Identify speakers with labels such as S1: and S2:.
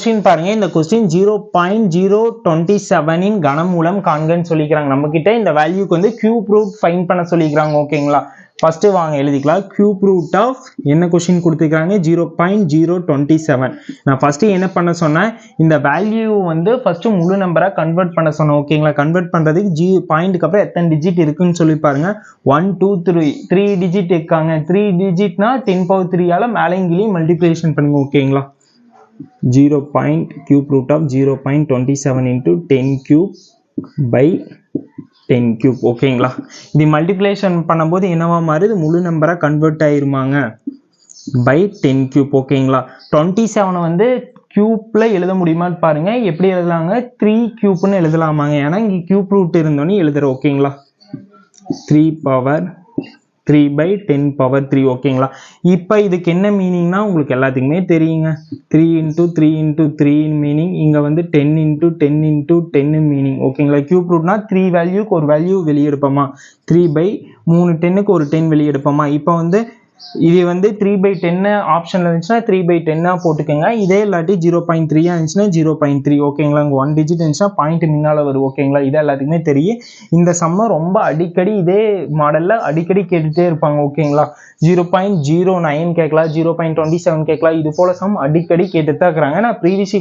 S1: Question பாருங்க. இந்த question 0.027 இன் கனமூலம் காண்கன்னு சொல்லிக்கிறாங்க. நம்ம கிட்ட இந்த வேல்யூக்கு வந்து கியூப் ரூட் ஃபைண்ட் பண்ண சொல்லிக்கிறாங்க. ஓகேங்களா, ஃபர்ஸ்ட் வாங்க எழுதிக்கலாம். கியூப் ரூட் ஆஃப் என்ன கொஸ்டின் கொடுத்துருக்காங்க 0.027. நான் ஃபர்ஸ்ட் என்ன பண்ண சொன்னேன், இந்த வேல்யூ வந்து ஃபர்ஸ்ட் முழு நம்பரா கன்வெர்ட் பண்ண சொன்னேன். ஓகேங்களா, கன்வெர்ட் பண்றதுக்கு பாயிண்ட்க்கு அப்புறம் எத்தனை டிஜிட் இருக்குன்னு சொல்லி பாருங்க. 1 2 3 டிஜிட் இருக்காங்க. 3 டிஜிட்னா 10⁻³ ஆல மேலையும் கீழே மல்டிப்ளிகேஷன் பண்ணுங்க. ஓகேங்களா, 0. cube root of 0.27 into 10 cube by 10 cube. ஓகேங்களா, இது மல்டிப்ளிகேஷன் பண்ணும்போது என்னவா மாறுது, முழு நம்பரா கன்வெர்ட் ஆயிருமாங்க by 10 cube. ஓகேங்களா, 27 வந்து கியூப்ல எழுத முடியுமான்னு பாருங்க. எப்படி எழுதலாங்க, 3 கியூப்னு எழுதலாமாங்க. ஏன்னா இங்க கியூப் ரூட் இருந்தோன்னு எழுதுறோம். ஓகேங்களா, 3 power 3 by 10 power 3. ஓகேங்களா, இப்போ இதுக்கு என்ன மீனிங்னா உங்களுக்கு எல்லாத்துக்குமே தெரியுங்க. 3 into 3 into 3 மீனிங், இங்க வந்து 10 into 10 into 10 மீனிங். ஓகேங்களா, கியூப் ரூட்னா 3 வேல்யூக்கு ஒரு வேல்யூ வெளியே எடுப்போமா, 3 by 3 10க்கு ஒரு 10 வெளியே எடுப்போமா. இப்போ வந்து இது வந்து 3/10 ஆப்ஷன்ல இருந்துச்சுன்னா 3/10 போட்டுக்கோங்க. இதே இல்லாட்டி 0.3 இருந்துச்சுன்னா 0.3. ஓகேங்களா, இங்கே 1 டிஜிட் இருந்துச்சுன்னா பாயிண்ட் முன்னால வரும். ஓகேங்களா, இது எல்லாத்துக்குமே தெரியும். இந்த சம்ம ரொம்ப அடிக்கடி இதே மாடல்ல அடிக்கடி கேட்டுட்டே இருப்பாங்க. ஓகேங்களா, 0.09 கேட்கலாம், 0.27 கேட்கலாம். இது போல சம் அடிக்கடி கேட்டுட்டு தான் இருக்கிறாங்க. நான் ப்ரீவியஸ்